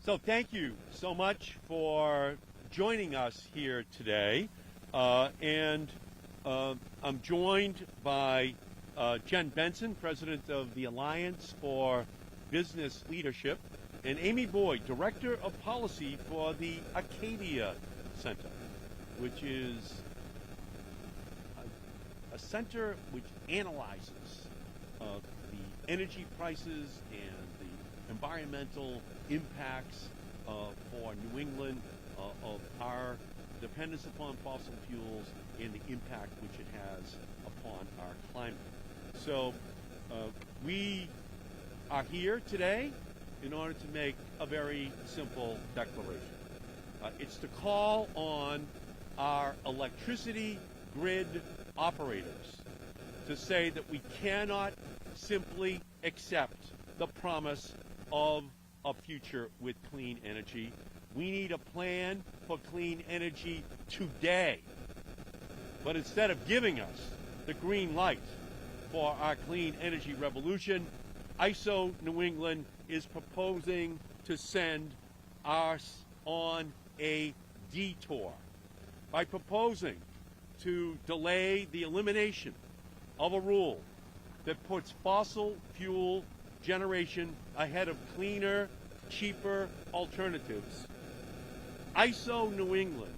So thank you so much for joining us here today. I'm joined by Jen Benson, President of the Alliance for Business Leadership, and Amy Boyd, Director of Policy for the Acadia Center, which is a center which analyzes the energy prices and the environmental impacts for New England of our dependence upon fossil fuels and the impact which it has upon our climate. So we are here today in order to make a very simple declaration. It's to call on our electricity grid operators to say that we cannot simply accept the promise of a future with clean energy. We need a plan for clean energy today. But instead of giving us the green light for our clean energy revolution, ISO New England is proposing to send us on a detour by proposing to delay the elimination of a rule that puts fossil fuel generation ahead of cleaner, cheaper alternatives. ISO New England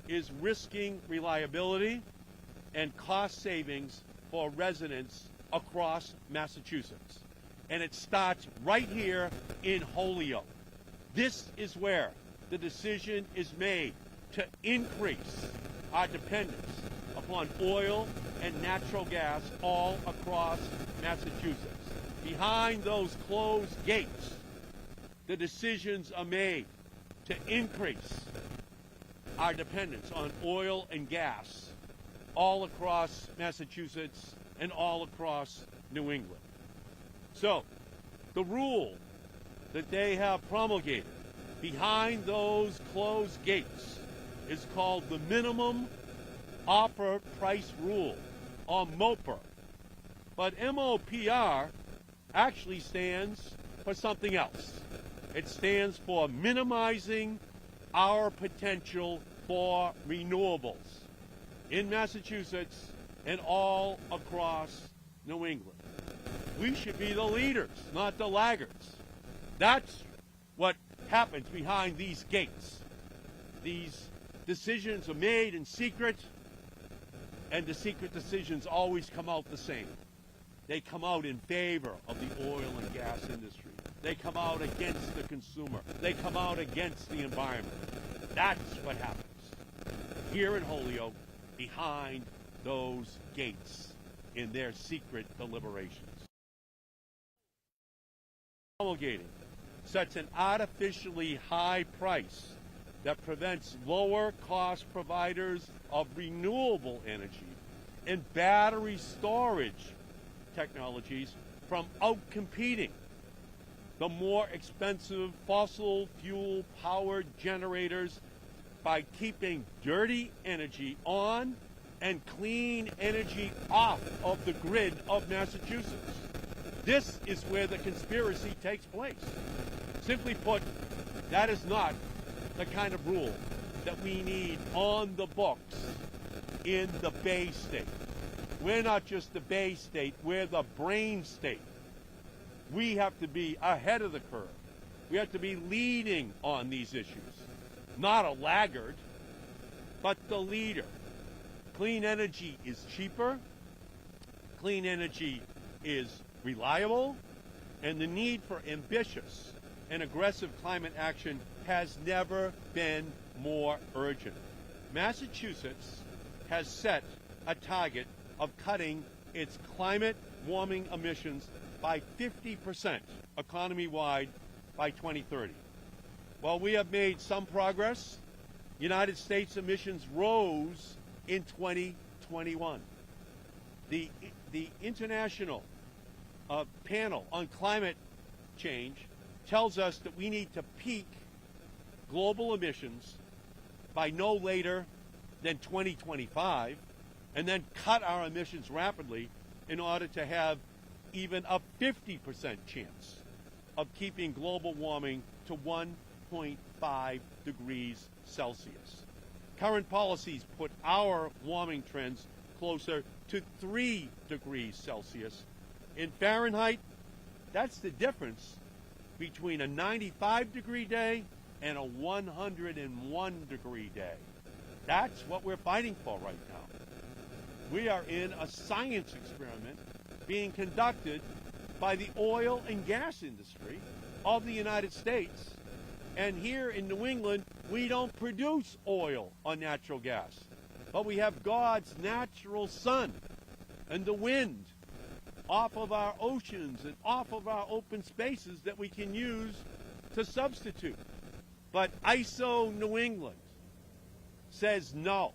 is risking reliability and cost savings for residents across Massachusetts. And it starts right here in Holyoke. This is where the decision is made to increase our dependence upon oil and natural gas all across Massachusetts. Behind those closed gates, the decisions are made to increase our dependence on oil and gas all across Massachusetts and all across New England. So, the rule that they have promulgated behind those closed gates is called the Minimum Offer Price Rule, or MOPR. But MOPR actually stands for something else. It stands for minimizing our potential for renewables in Massachusetts and all across New England. We should be the leaders, not the laggards. That's what happens behind these gates. These decisions are made in secret, and the secret decisions always come out the same. They come out in favor of the oil and gas industry. They come out against the consumer. They come out against the environment. That's what happens here in Holyoke behind those gates in their secret deliberations. Promulgating sets an artificially high price that prevents lower cost providers of renewable energy and battery storage technologies from outcompeting the more expensive fossil fuel powered generators by keeping dirty energy on and clean energy off of the grid of Massachusetts. This is where the conspiracy takes place. Simply put, that is not the kind of rule that we need on the books in the Bay State. We're not just the Bay State, we're the brain state. We have to be ahead of the curve. We have to be leading on these issues. Not a laggard, but the leader. Clean energy is cheaper, clean energy is reliable, and the need for ambitious and aggressive climate action has never been more urgent. Massachusetts has set a target of cutting its climate warming emissions by 50% economy-wide by 2030. While we have made some progress, United States emissions rose in 2021. The International Panel on Climate Change tells us that we need to peak global emissions by no later than 2025 and then cut our emissions rapidly in order to have even a 50% chance of keeping global warming to 1.5 degrees Celsius. Current policies put our warming trends closer to 3 degrees Celsius. In Fahrenheit, that's the difference between a 95-degree day and a 101-degree day. That's what we're fighting for right now. We are in a science experiment being conducted by the oil and gas industry of the United States. And here in New England, we don't produce oil or natural gas, but we have God's natural sun and the wind off of our oceans and off of our open spaces that we can use to substitute. But ISO New England says no.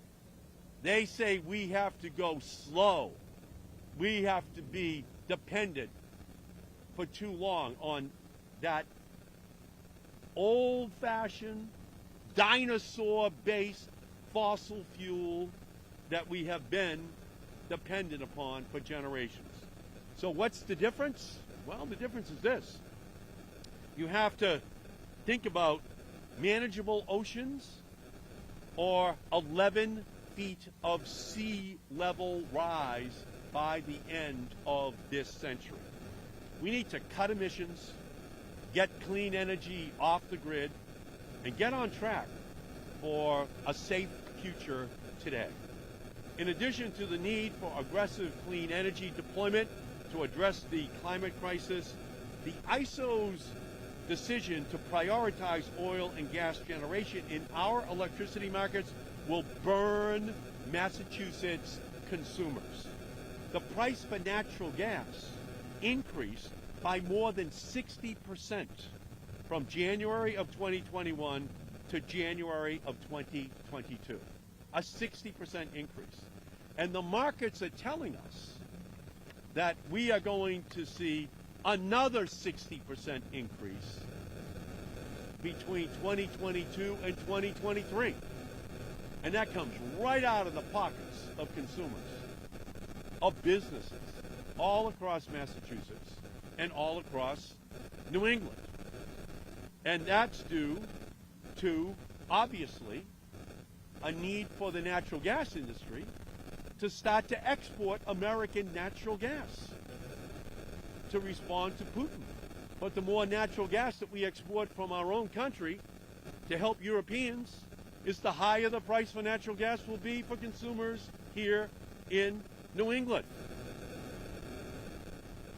They say we have to go slow. We have to be dependent for too long on that old-fashioned, dinosaur-based fossil fuel that we have been dependent upon for generations. So what's the difference? Well, the difference is this. You have to think about manageable oceans or 11 feet of sea level rise by the end of this century. We need to cut emissions, get clean energy off the grid, and get on track for a safe future today. In addition to the need for aggressive clean energy deployment to address the climate crisis, the ISO's decision to prioritize oil and gas generation in our electricity markets will burn Massachusetts consumers. The price for natural gas increased by more than 60% from January of 2021 to January of 2022. A 60% increase. And the markets are telling us that we are going to see another 60% increase between 2022 and 2023. And that comes right out of the pockets of consumers, of businesses, all across Massachusetts and all across New England. And that's due to, obviously, a need for the natural gas industry to start to export American natural gas to respond to Putin. But the more natural gas that we export from our own country to help Europeans is the higher the price for natural gas will be for consumers here in New England.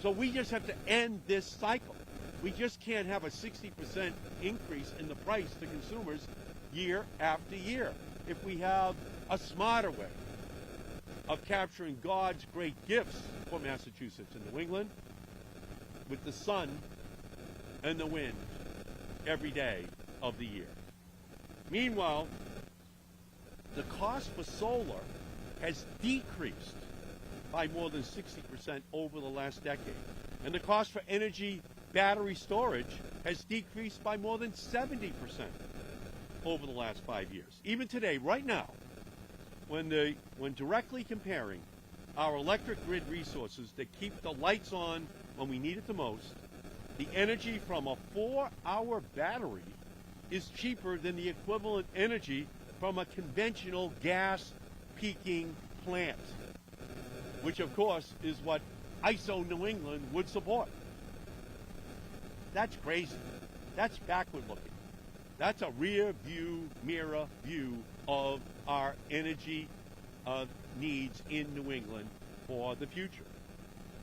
So we just have to end this cycle. We just can't have a 60% increase in the price to consumers year after year. If we have a smarter way of capturing God's great gifts for Massachusetts and New England with the sun and the wind every day of the year. Meanwhile, the cost for solar has decreased by more than 60% over the last decade. And the cost for energy battery storage has decreased by more than 70% over the last 5 years. Even today, right now, when directly comparing our electric grid resources that keep the lights on when we need it the most, the energy from a 4-hour battery is cheaper than the equivalent energy from a conventional gas peaking plant, which of course is what ISO New England would support. That's crazy. That's backward looking. That's a rear view mirror view of our energy needs in New England for the future.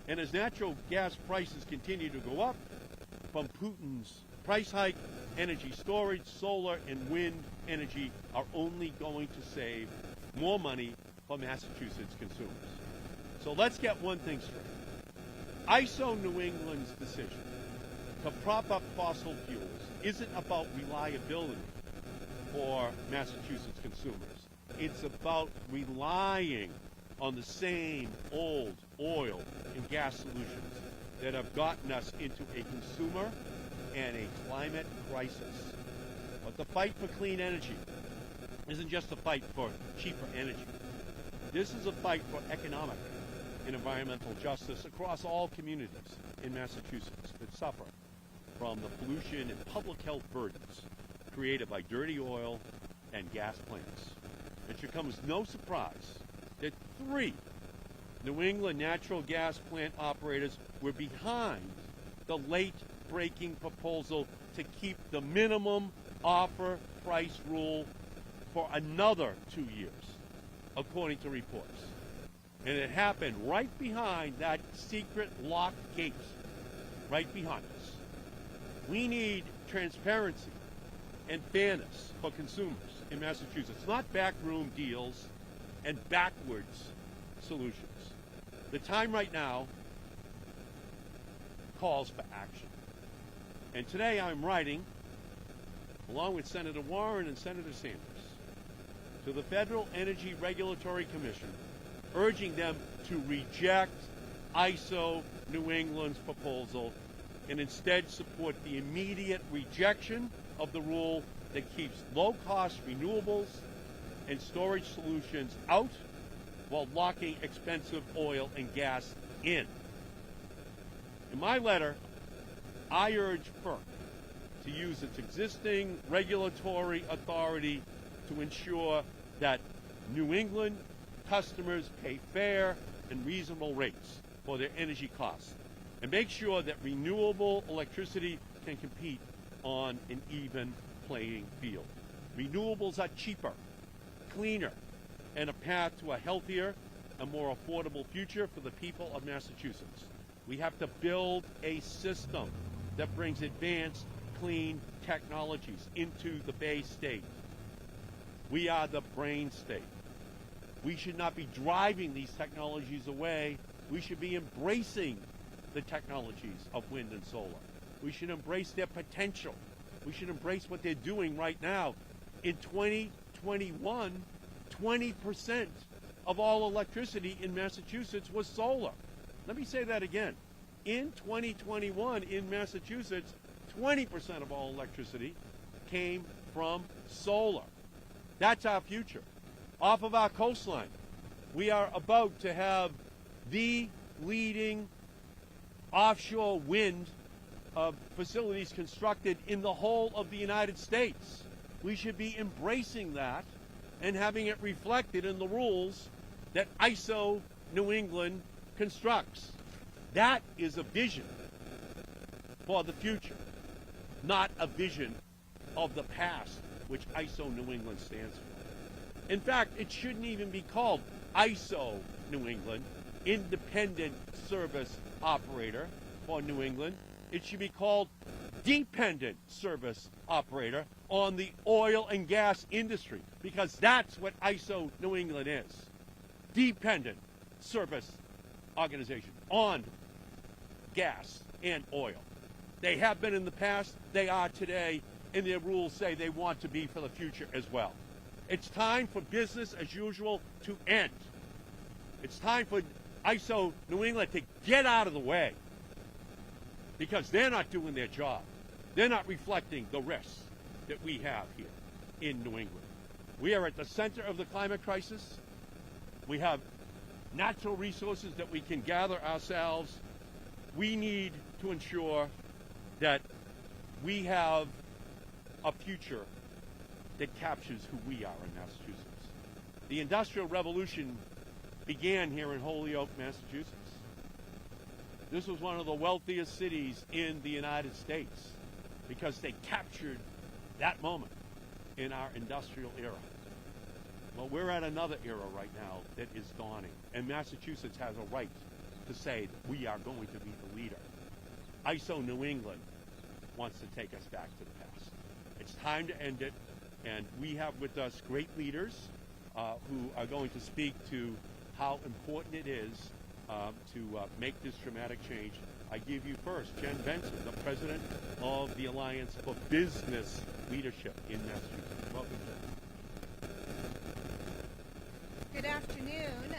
And as natural gas prices continue to go up from Putin's price hike, energy storage, solar, and wind energy are only going to save more money for Massachusetts consumers. So let's get one thing straight. ISO New England's decision to prop up fossil fuels isn't about reliability for Massachusetts consumers. It's about relying on the same old oil and gas solutions that have gotten us into a consumer and a climate crisis. But the fight for clean energy isn't just a fight for cheaper energy. This is a fight for economic and environmental justice across all communities in Massachusetts that suffer from the pollution and public health burdens created by dirty oil and gas plants. It should come as no surprise that 3 New England natural gas plant operators were behind the late-breaking proposal to keep the minimum offer price rule for another 2 years, according to reports. And it happened right behind that secret locked gate, right behind us. We need transparency and fairness for consumers in Massachusetts, not backroom deals and backwards solutions. The time right now calls for action. And today I'm writing, along with Senator Warren and Senator Sanders, to the Federal Energy Regulatory Commission, urging them to reject ISO New England's proposal and instead support the immediate rejection of the rule that keeps low-cost renewables and storage solutions out while locking expensive oil and gas in. In my letter, I urge FERC to use its existing regulatory authority to ensure that New England customers pay fair and reasonable rates for their energy costs, and make sure that renewable electricity can compete on an even playing field. Renewables are cheaper, cleaner, and a path to a healthier and more affordable future for the people of Massachusetts. We have to build a system that brings advanced, clean technologies into the Bay State. We are the brain state. We should not be driving these technologies away. We should be embracing the technologies of wind and solar. We should embrace their potential. We should embrace what they're doing right now. In 2021, 20% of all electricity in Massachusetts was solar. Let me say that again. In 2021 in Massachusetts, 20% of all electricity came from solar. That's our future. Off of our coastline, we are about to have the leading offshore wind facilities constructed in the whole of the United States. We should be embracing that and having it reflected in the rules that ISO New England constructs. That is a vision for the future, not a vision of the past, which ISO New England stands for. In fact, it shouldn't even be called ISO New England, Independent Service Operator for New England. It should be called Dependent Service Operator on the oil and gas industry, because that's what ISO New England is. Dependent Service Organization on gas and oil. They have been in the past, they are today, and their rules say they want to be for the future as well. It's time for business as usual to end. It's time for ISO New England to get out of the way, because they're not doing their job. They're not reflecting the risks that we have here in New England. We are at the center of the climate crisis. We have natural resources that we can gather ourselves. We need to ensure that we have a future that captures who we are in Massachusetts. The Industrial Revolution began here in Holyoke, Massachusetts. This was one of the wealthiest cities in the United States because they captured that moment in our industrial era. Well, we're at another era right now that is dawning, and Massachusetts has a right to say that we are going to be the leader. ISO New England wants to take us back to the past. It's time to end it, and we have with us great leaders who are going to speak to how important it is to make this dramatic change. I give you first Jen Benson, the president of the Alliance for Business Leadership in Massachusetts. Welcome, Jen. Good afternoon.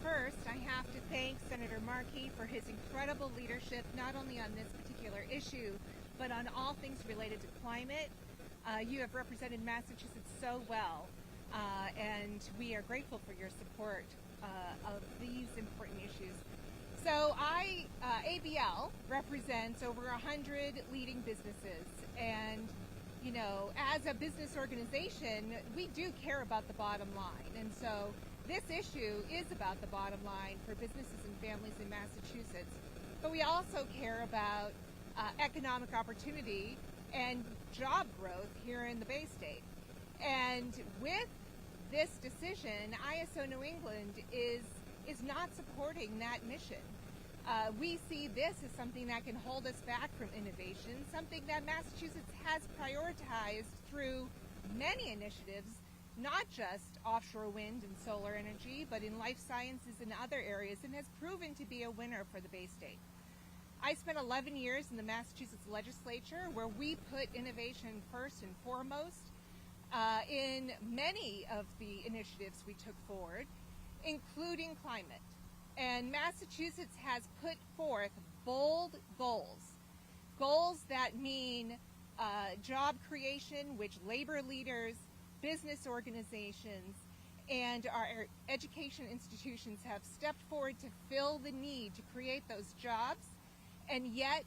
First, I have to thank Senator Markey for his incredible leadership, not only on this particular issue, but on all things related to climate. You have represented Massachusetts so well, and we are grateful for your support of these important issues. So ABL represents over 100 leading businesses, and as a business organization, we do care about the bottom line. And so this issue is about the bottom line for businesses and families in Massachusetts. But we also care about economic opportunity and job growth here in the Bay State. And with this decision, ISO New England is not supporting that mission. We see this as something that can hold us back from innovation, something that Massachusetts has prioritized through many initiatives, not just offshore wind and solar energy, but in life sciences and other areas, and has proven to be a winner for the Bay State. I spent 11 years in the Massachusetts legislature, where we put innovation first and foremost in many of the initiatives we took forward, including climate. And Massachusetts has put forth bold goals that mean job creation, which labor leaders, business organizations, and our education institutions have stepped forward to fill the need to create those jobs. And yet,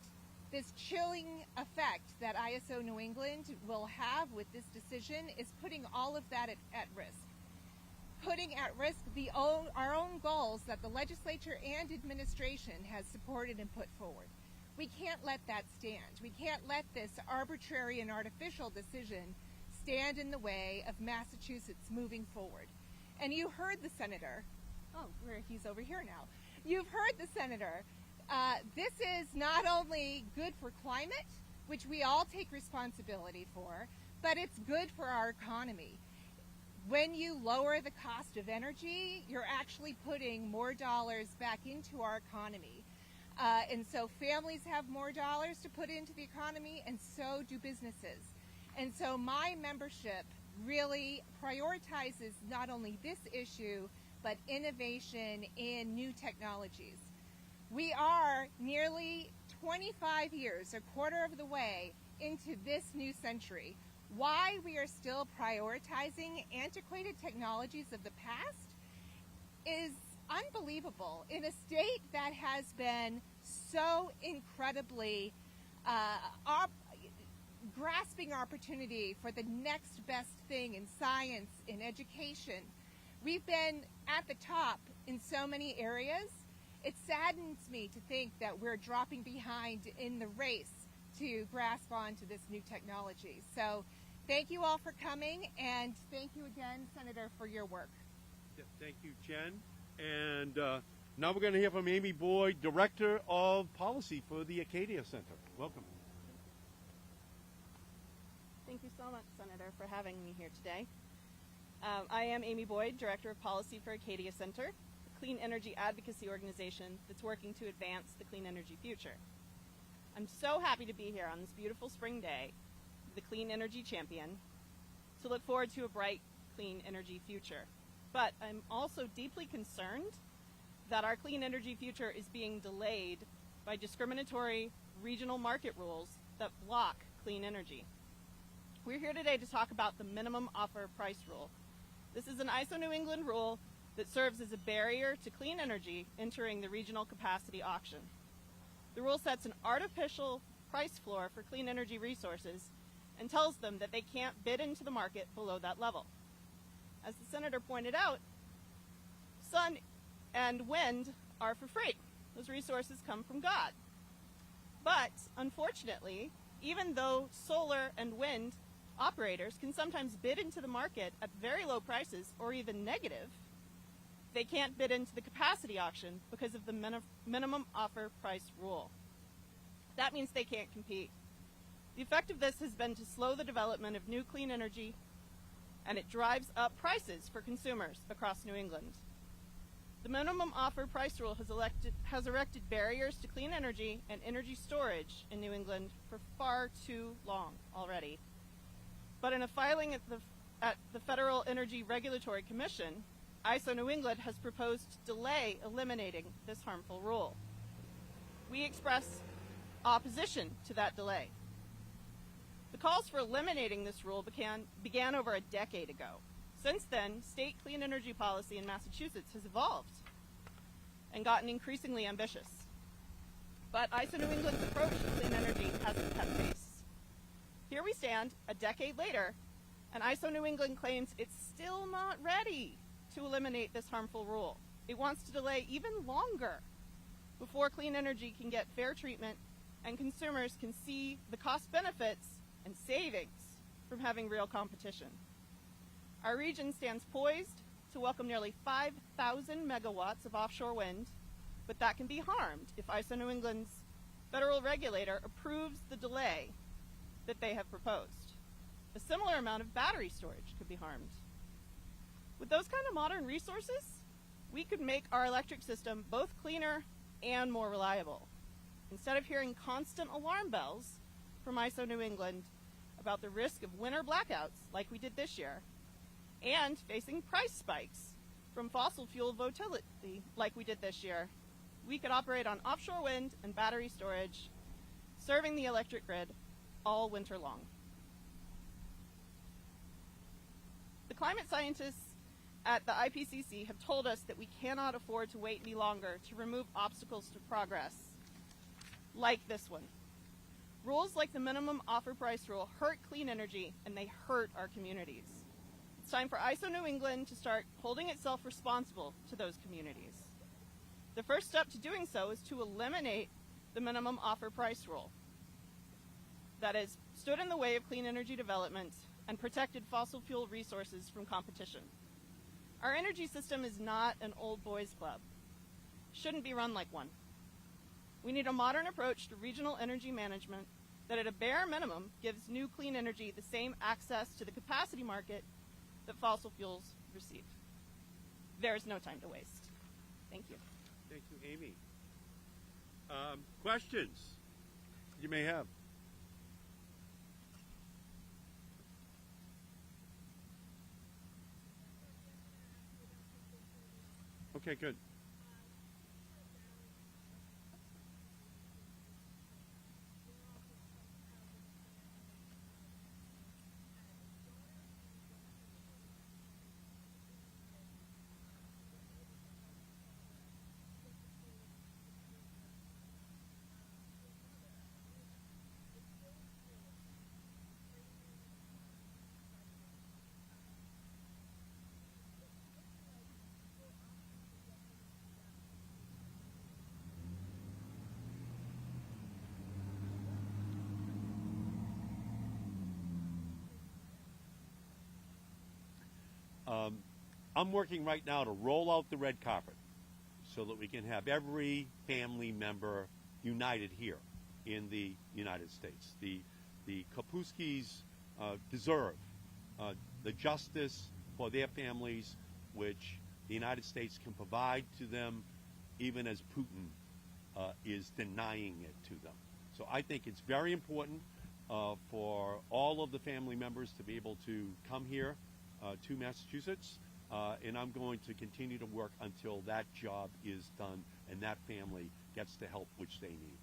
this chilling effect that ISO New England will have with this decision is putting all of that at risk. Putting at risk our own goals that the legislature and administration has supported and put forward. We can't let that stand. We can't let this arbitrary and artificial decision stand in the way of Massachusetts moving forward. And you heard the senator. He's over here now. You've heard the senator. This is not only good for climate, which we all take responsibility for, but it's good for our economy. When you lower the cost of energy, you're actually putting more dollars back into our economy. And so families have more dollars to put into the economy, and so do businesses. And so my membership really prioritizes not only this issue, but innovation in new technologies. We are nearly 25 years, a quarter of the way into this new century. Why we are still prioritizing antiquated technologies of the past is unbelievable. In a state that has been so incredibly grasping opportunity for the next best thing in science, in education, we've been at the top in so many areas. It saddens me to think that we're dropping behind in the race to grasp onto this new technology. So thank you all for coming, and thank you again, Senator, for your work. Yeah, thank you, Jen. And now we're going to hear from Amy Boyd, Director of Policy for the Acadia Center. Welcome. Thank you so much, Senator, for having me here today. I am Amy Boyd, Director of Policy for Acadia Center, a clean energy advocacy organization that's working to advance the clean energy future. I'm so happy to be here on this beautiful spring day, the clean energy champion, to look forward to a bright, clean energy future. But I'm also deeply concerned that our clean energy future is being delayed by discriminatory regional market rules that block clean energy. We're here today to talk about the minimum offer price rule. This is an ISO New England rule that serves as a barrier to clean energy entering the regional capacity auction. The rule sets an artificial price floor for clean energy resources and tells them that they can't bid into the market below that level. As the Senator pointed out, sun and wind are for free. Those resources come from God. But unfortunately, even though solar and wind operators can sometimes bid into the market at very low prices or even negative, they can't bid into the capacity auction because of the minimum offer price rule. That means they can't compete. The effect of this has been to slow the development of new clean energy, and it drives up prices for consumers across New England. The minimum offer price rule has erected barriers to clean energy and energy storage in New England for far too long already. But in a filing at the Federal Energy Regulatory Commission, ISO New England has proposed to delay eliminating this harmful rule. We express opposition to that delay. The calls for eliminating this rule began over a decade ago. Since then, state clean energy policy in Massachusetts has evolved and gotten increasingly ambitious. But ISO New England's approach to clean energy hasn't kept pace. Here we stand, a decade later, and ISO New England claims it's still not ready to eliminate this harmful rule. It wants to delay even longer before clean energy can get fair treatment and consumers can see the cost benefits and savings from having real competition. Our region stands poised to welcome nearly 5,000 megawatts of offshore wind, but that can be harmed if ISO New England's federal regulator approves the delay that they have proposed. A similar amount of battery storage could be harmed. With those kind of modern resources, we could make our electric system both cleaner and more reliable. Instead of hearing constant alarm bells from ISO New England about the risk of winter blackouts like we did this year, and facing price spikes from fossil fuel volatility like we did this year, we could operate on offshore wind and battery storage, serving the electric grid all winter long. The climate scientists at the IPCC have told us that we cannot afford to wait any longer to remove obstacles to progress, like this one. Rules like the minimum offer price rule hurt clean energy, and they hurt our communities. It's time for ISO New England to start holding itself responsible to those communities. The first step to doing so is to eliminate the minimum offer price rule that has stood in the way of clean energy development and protected fossil fuel resources from competition. Our energy system is not an old boys club. Shouldn't be run like one. We need a modern approach to regional energy management that at a bare minimum gives new clean energy the same access to the capacity market that fossil fuels receive. There is no time to waste. Thank you. Thank you, Amy. Questions you may have? Okay, good. I'm working right now to roll out the red carpet so that we can have every family member united here in the United States. The Kapuskis deserve the justice for their families, which the United States can provide to them, even as Putin is denying it to them. So I think it's very important for all of the family members to be able to come here to Massachusetts, and I'm going to continue to work until that job is done and that family gets the help which they need.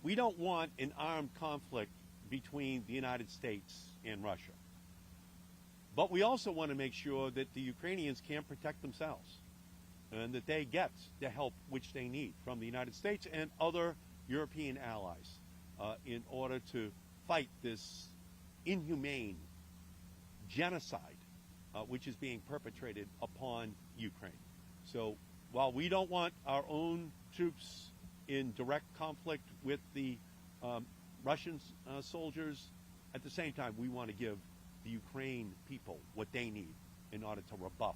We don't want an armed conflict between the United States and Russia. But we also want to make sure that the Ukrainians can protect themselves and that they get the help which they need from the United States and other European allies in order to fight this inhumane genocide which is being perpetrated upon Ukraine. So while we don't want our own troops in direct conflict with the Russian soldiers, at the same time we want to give the Ukraine people what they need in order to rebuff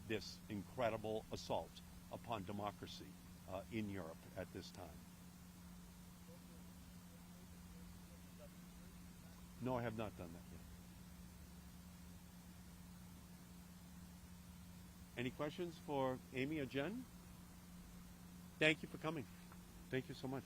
this incredible assault upon democracy in Europe at this time. No, I have not done that yet. Any questions for Amy or Jen? Thank you for coming. Thank you so much.